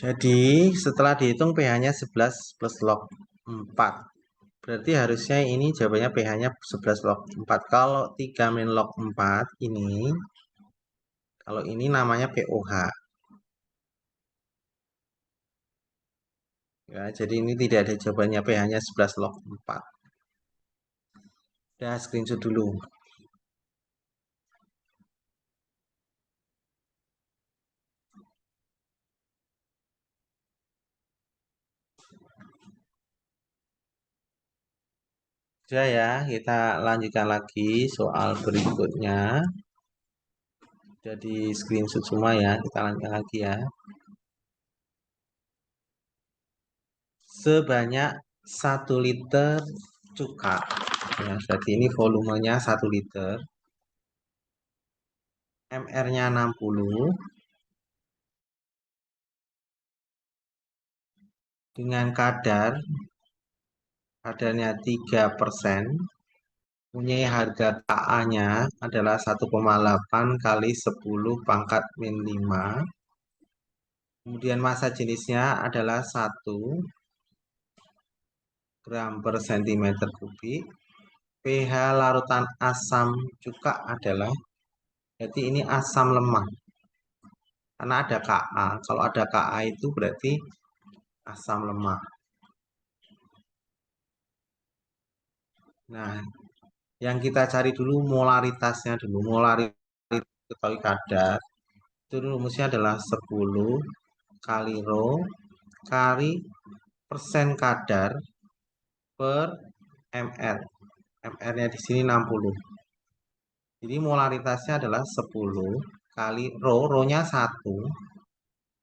Jadi setelah dihitung pH-nya 11 plus log 4. Berarti harusnya ini jawabannya pH-nya 11 log 4. Kalau 3 min log 4 ini, kalau ini namanya pOH. Ya, jadi ini tidak ada jawabannya, pH-nya 11 log 4. Udah screenshot dulu. Sudah ya, kita lanjutkan lagi soal berikutnya. Jadi screenshot semua ya, kita lanjutkan lagi ya. Sebanyak 1 liter cuka. Ya, berarti ini volumenya 1 liter. MR-nya 60. Dengan kadarnya 3%. Punya harga KA-nya adalah 1,8 kali 10 pangkat min 5. Kemudian massa jenisnya adalah 1 gram per centimeter kubik. pH larutan asam cuka adalah, berarti ini asam lemah. Karena ada Ka. Kalau ada Ka itu berarti asam lemah. Nah, yang kita cari dulu molaritasnya dulu. Molaritas ketahui kadar. Itu rumusnya adalah 10 kali rho kali persen kadar per ml. MR-nya di sini 60. Jadi molaritasnya adalah 10 kali rho-nya 1,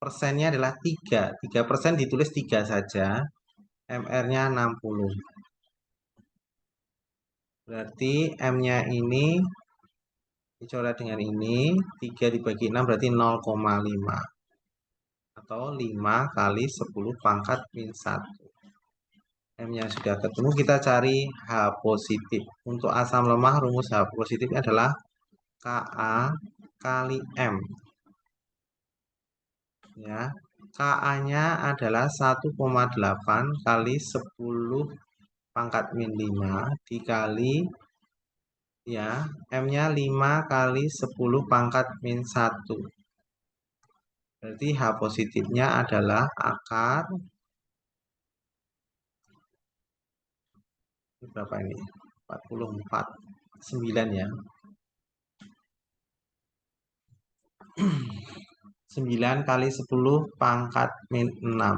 persennya adalah 3. 3% ditulis 3 saja. MR-nya 60. Berarti M-nya ini dicoret dengan ini, 3 dibagi 6 berarti 0,5. Atau 5 kali 10 pangkat min 1. M-nya sudah ketemu, kita cari H positif. Untuk asam lemah, rumus H positifnya adalah Ka kali M. Ya, Ka-nya adalah 1,8 kali 10 pangkat min 5 dikali, ya, M-nya 5 kali 10 pangkat min 1. Berarti H positifnya adalah akar, berapa ini? 44, 9 ya. 9 kali 10 pangkat min 6.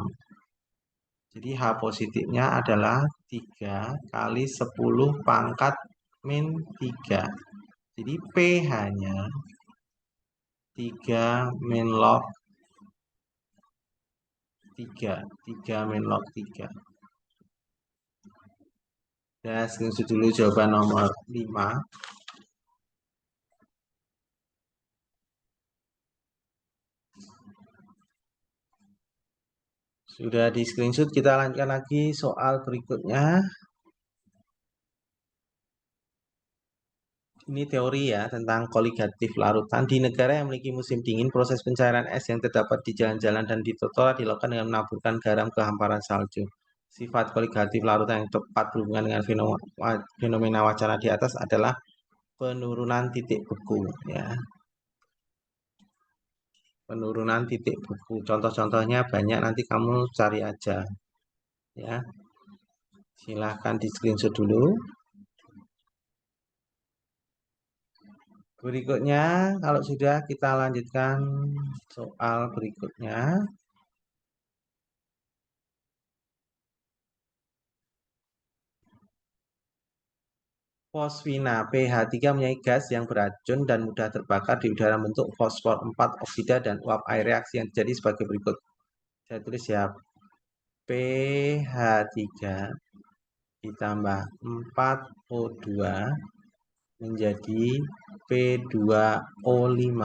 Jadi H positifnya adalah 3 kali 10 pangkat min 3. Jadi pH-nya 3 min log 3. 3 min log 3. Ya, screenshot dulu jawaban nomor 5. Sudah di screenshot, kita lanjutkan lagi soal berikutnya. Ini teori ya tentang koligatif larutan. Di negara yang memiliki musim dingin, proses pencairan es yang terdapat di jalan-jalan dan di trotoar dilakukan dengan menaburkan garam ke hamparan salju. Sifat koligatif larutan yang tepat berhubungan dengan fenomena wacana di atas adalah penurunan titik beku. Ya. Penurunan titik beku. Contoh-contohnya banyak, nanti kamu cari aja. Ya. Silahkan di screenshot dulu. Berikutnya, kalau sudah, kita lanjutkan soal berikutnya. Fosfina pH 3 mempunyai gas yang beracun dan mudah terbakar di udara bentuk fosfor 4 oksida dan uap air. Reaksi yang terjadi sebagai berikut. Saya tulis ya, pH 3 ditambah 4O2 menjadi P2O5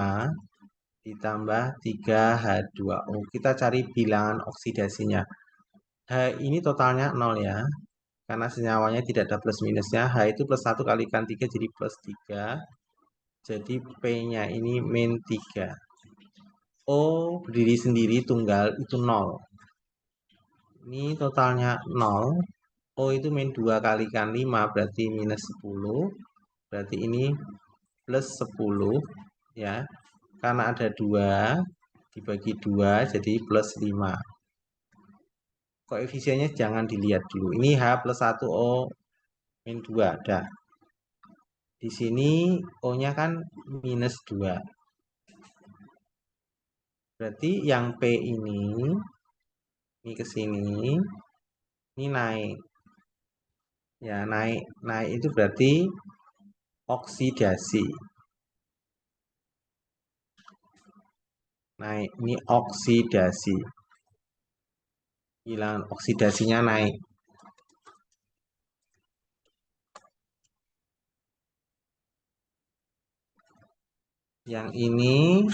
ditambah 3H2O. Kita cari bilangan oksidasinya. H ini totalnya 0 ya. Karena senyawanya tidak ada plus minusnya. H itu plus 1 kalikan 3 jadi plus 3. Jadi P-nya ini min 3. O berdiri sendiri tunggal itu 0. Ini totalnya 0. O itu min 2 kalikan 5 berarti minus 10. Berarti ini plus 10 ya. Karena ada 2 dibagi 2 jadi plus 5. Koefisiennya jangan dilihat dulu. Ini H plus 1 O min 2. Dah. Di sini O-nya kan minus 2. Berarti yang P ini ke sini, ini naik. Ya, naik. Naik itu berarti oksidasi. Naik, ini oksidasi. Hilang oksidasinya naik. Yang ini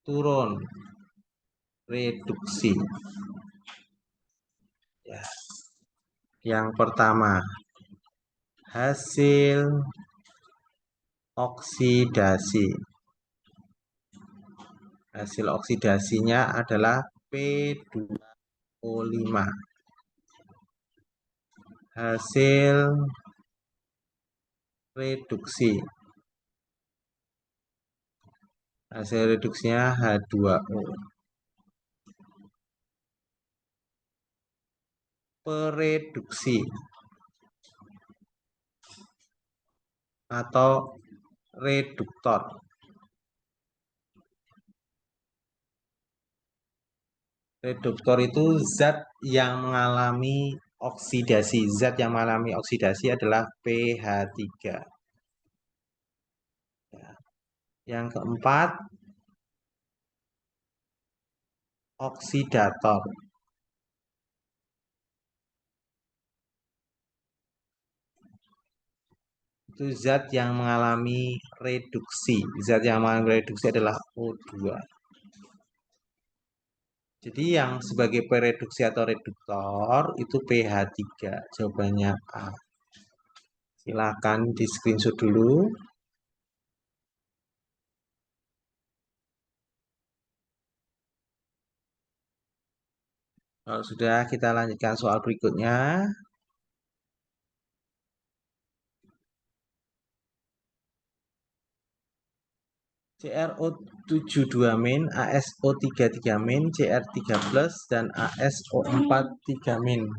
turun, reduksi. Ya. Yang pertama, hasil oksidasi. Hasil oksidasinya adalah P2O5. Hasil reduksi. Hasil reduksinya H2O. Pereduksi atau reduktor. Reduktor itu zat yang mengalami oksidasi. Zat yang mengalami oksidasi adalah pH3. Yang keempat, oksidator. Itu zat yang mengalami reduksi. Zat yang mengalami reduksi adalah O2. Jadi yang sebagai pereduksi atau reduktor itu pH3. Jawabannya A. Silakan di screenshot dulu. Kalau sudah, kita lanjutkan soal berikutnya. CrO72-, ASO33-, Cr3+, dan ASO43-.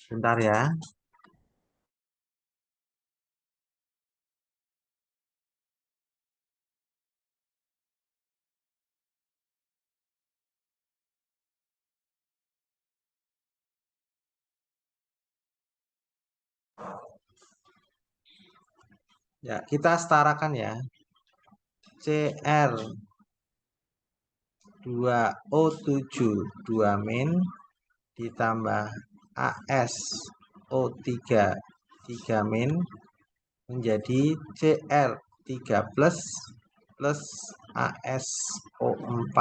Bentar ya. Ya, kita setarakan ya. Cr2O7 2- ditambah ASO3 3- menjadi Cr3+ plus ASO4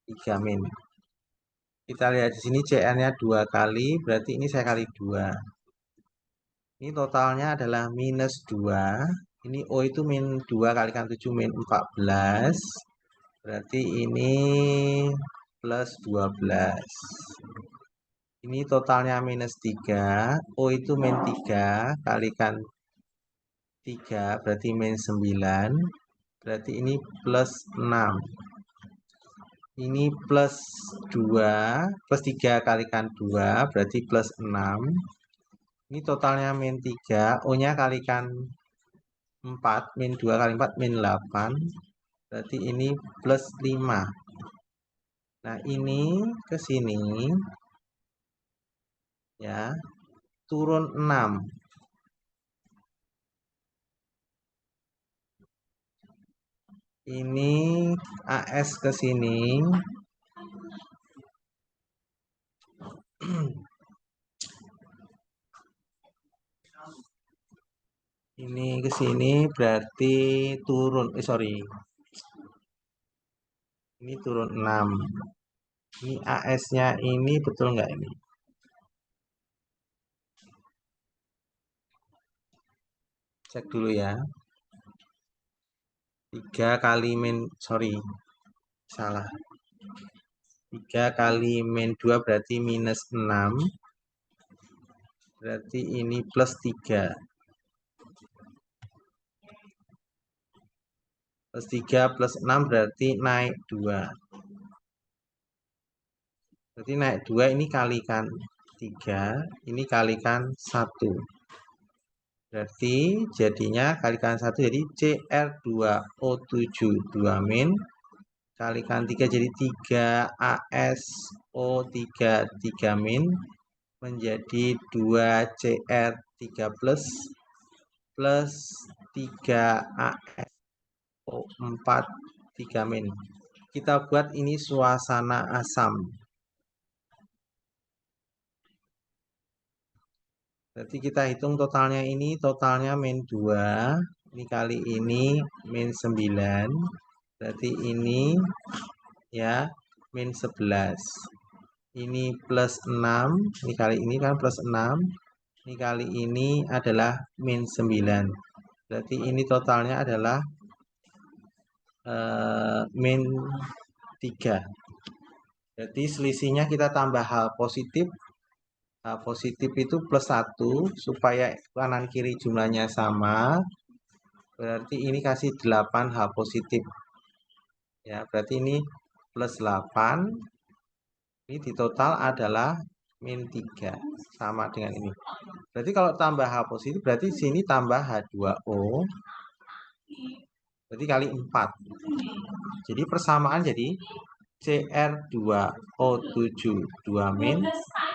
3-. Kita lihat di sini Cr-nya 2 kali, berarti ini saya kali 2. Ini totalnya adalah minus 2. Ini O itu min 2 kalikan 7 min 14. Berarti ini plus 12. Ini totalnya minus 3. O itu min 3 kalikan 3 berarti min 9. Berarti ini plus 6. Ini plus 2, plus 3 kalikan 2 berarti plus 6. Ini totalnya min 3, O-nya kalikan 4, min 2 kali 4, min 8. Berarti ini plus 5. Nah, ini ke sini ya, turun 6. Ini AS ke sini. Ini ke sini berarti turun, sorry. Ini turun 6. Ini AS-nya ini betul nggak ini? Cek dulu ya. 3 kali min, sorry, salah. 3 kali min 2 berarti minus 6. Berarti ini plus 3. Plus 3 plus 6 berarti naik 2. Berarti naik 2 ini kalikan 3. Ini kalikan 1. Berarti jadinya kalikan 1 jadi CR2O7 2 min. Kalikan 3 jadi 3ASO3 3 min. Menjadi 2CR3 plus 3ASO4 3 min. Kita buat ini suasana asam. Berarti kita hitung totalnya ini, totalnya min 2. Ini kali ini min 9. Berarti ini ya min 11. Ini plus 6. Ini kali ini kan plus 6. Ini kali ini adalah min 9. Berarti ini totalnya adalah min 3. Berarti selisihnya kita tambah hal positif. Hal positif itu plus 1 supaya kanan kiri jumlahnya sama. Berarti ini kasih 8 hal positif. Ya, berarti ini plus 8. Ini di total adalah min 3. Sama dengan ini. Berarti kalau tambah hal positif berarti sini tambah H2O. Berarti kali 4. Jadi persamaan jadi CR2O7 2 min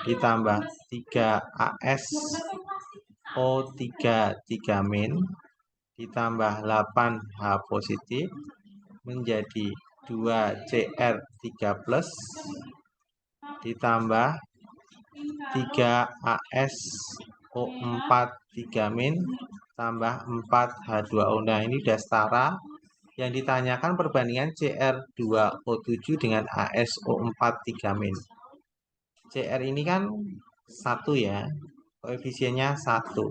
ditambah 3ASO3 3 min ditambah 8H positif menjadi 2CR3 plus ditambah 3ASO4 3 min tambah 4H2O. Nah, ini udah setara. Yang ditanyakan perbandingan CR2O7 dengan ASO4 3 min. CR ini kan 1 ya, koefisiennya 1.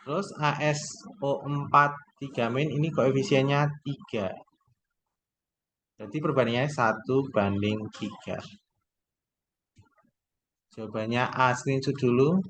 Terus ASO4 3 min ini koefisiennya 3. Jadi perbandingannya 1:3. Jawabannya A, screenshot dulu.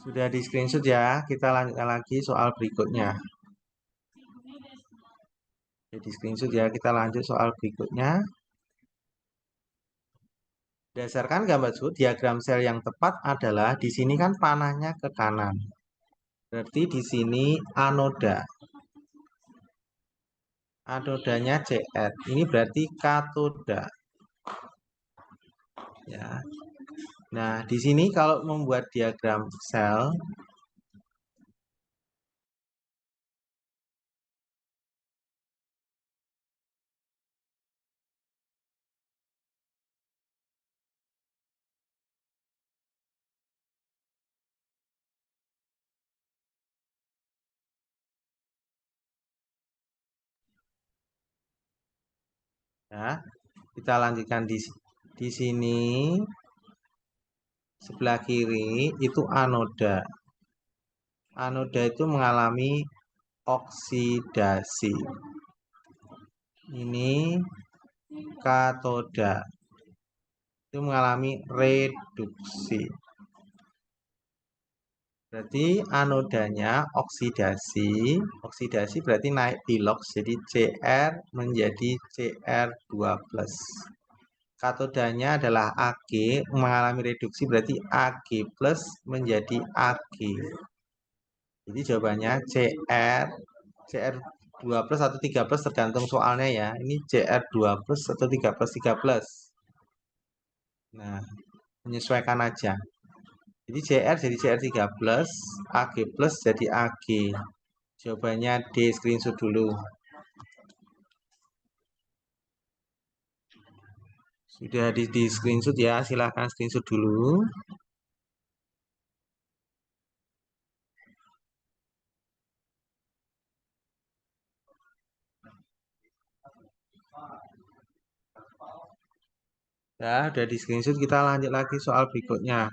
Sudah di screenshot ya, kita lanjutkan lagi soal berikutnya. Jadi screenshot ya, kita lanjut soal berikutnya. Berdasarkan gambar tersebut, diagram sel yang tepat adalah di sini kan panahnya ke kanan. Berarti di sini anoda. Anodanya CR. Ini berarti katoda. Ya. Nah, di sini kalau membuat diagram sel ya, kita lanjutkan di sini sebelah kiri itu anoda. Anoda itu mengalami oksidasi. Ini katoda. Itu mengalami reduksi. Berarti anodanya oksidasi. Oksidasi berarti naik pilox. Jadi Cr menjadi Cr2+. Katodanya adalah Ag. Mengalami reduksi berarti Ag plus menjadi Ag. Jadi jawabannya Cr2+ atau 3+ tergantung soalnya ya. Ini Cr2+ atau 3+. Nah, menyesuaikan aja. Jadi Cr jadi Cr3+, Ag plus jadi Ag. Jawabannya D, screenshot dulu. Sudah di screenshot ya, silahkan screenshot dulu. Ya, udah di screenshot, kita lanjut lagi soal berikutnya.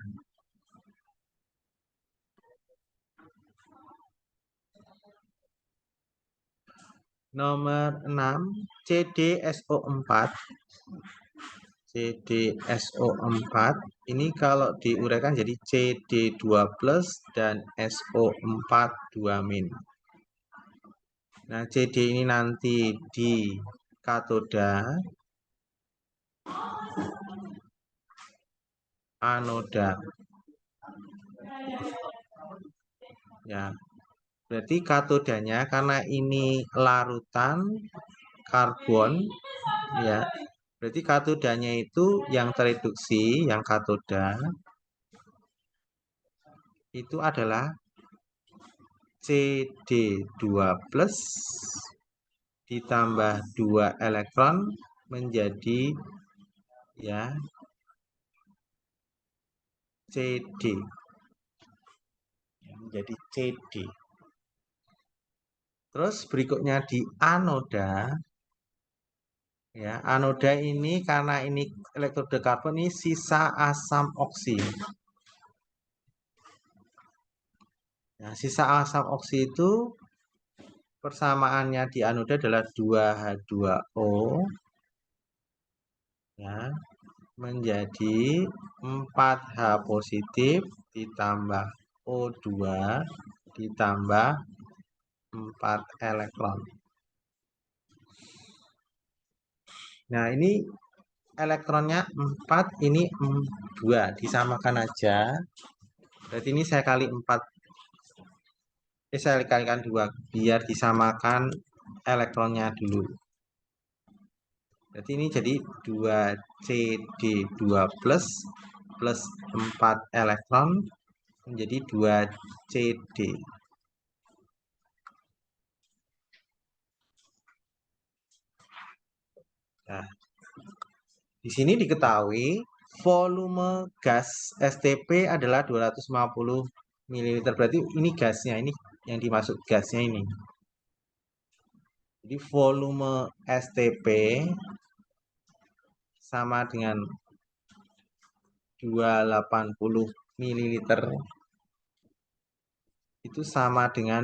Nomor 6, CdSO4. CdSO4 ini kalau diuraikan jadi Cd2+ dan SO4 2-. Nah, Cd ini nanti di katoda, anoda. Ya, berarti katodanya karena ini larutan karbon ya. Berarti katodanya itu yang tereduksi, yang katoda itu adalah Cd2+ ditambah 2 elektron menjadi ya Cd. Menjadi Cd. Terus berikutnya di anoda. Ya, anoda ini karena ini elektroda karbon ini sisa asam oksi. Nah, sisa asam oksi itu persamaannya di anoda adalah 2H2O ya, menjadi 4H positif ditambah O2 ditambah 4 elektron. Nah, ini elektronnya 4, ini 2, disamakan aja. Berarti ini saya kali 4. Saya kalikan 2 biar disamakan elektronnya dulu. Berarti ini jadi 2Cd2+ plus 4 elektron menjadi 2Cd. Nah, di sini diketahui volume gas STP adalah 250 ml. Berarti ini gasnya, ini yang dimaksud gasnya ini. Jadi volume STP sama dengan 280 ml itu sama dengan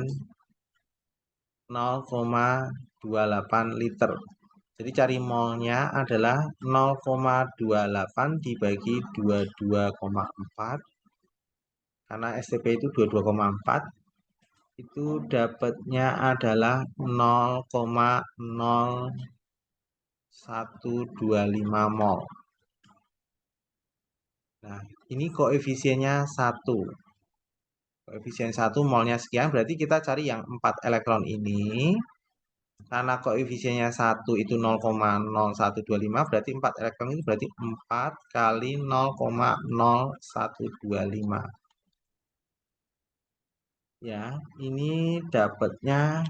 0,28 liter. Jadi cari molnya adalah 0,28 dibagi 22,4. Karena STP itu 22,4. Itu dapatnya adalah 0,0125 mol. Nah, ini koefisiennya 1. Koefisien 1 molnya sekian, berarti kita cari yang 4 elektron ini. Karena koefisiennya 1 itu 0,0125, berarti 4 elektron itu berarti 4 kali 0,0125. Ya, ini dapatnya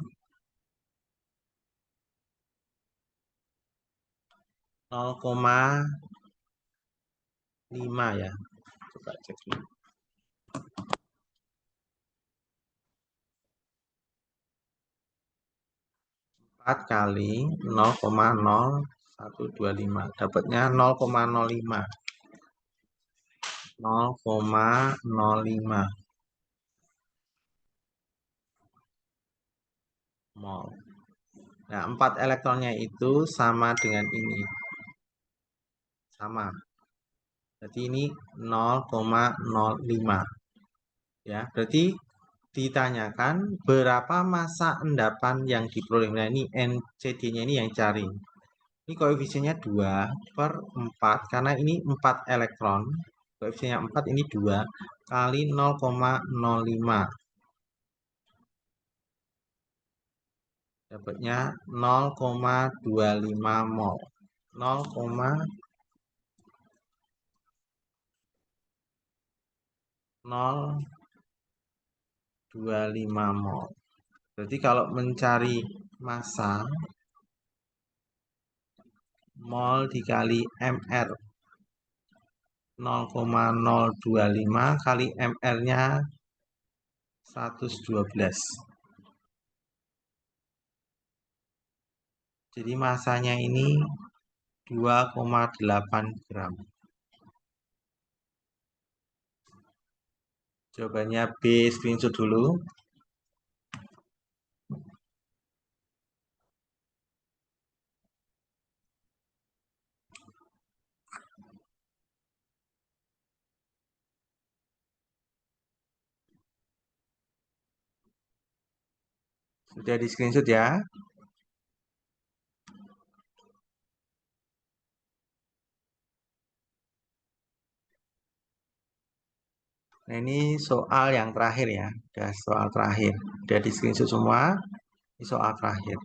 0,5 ya. Coba cek dulu. 4 kali 0,0125 dapatnya 0,05. 0,05 mol. Nah, 4 elektronnya itu sama dengan ini. Sama. Berarti ini 0,05. Ya, berarti ditanyakan berapa massa endapan yang diperoleh. Nah, ini NCD-nya ini yang cari. Ini koefisiennya 2 per 4, karena ini 4 elektron. Koefisiennya 4, ini 2 kali 0,05. Dapatnya 0,25 mol. 0,025 mol. Berarti kalau mencari massa, mol dikali mr 0,025 kali mr-nya 112. Jadi massanya ini 2,8 gram. Jawabannya B, screenshot dulu. Sudah di screenshot ya. Nah, ini soal yang terakhir ya. Udah soal terakhir. Udah di screenshot semua. Ini soal terakhir.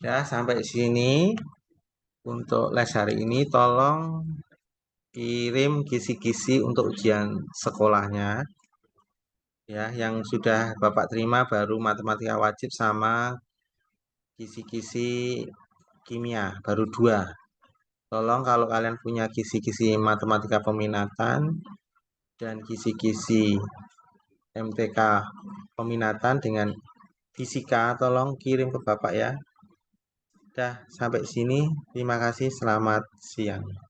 Ya, sampai sini untuk les hari ini. Tolong kirim kisi-kisi untuk ujian sekolahnya. Ya, yang sudah Bapak terima baru matematika wajib sama kisi-kisi kimia, baru 2. Tolong kalau kalian punya kisi-kisi matematika peminatan dan kisi-kisi MTK peminatan dengan fisika, tolong kirim ke Bapak ya. Dah, sampai sini. Terima kasih. Selamat siang.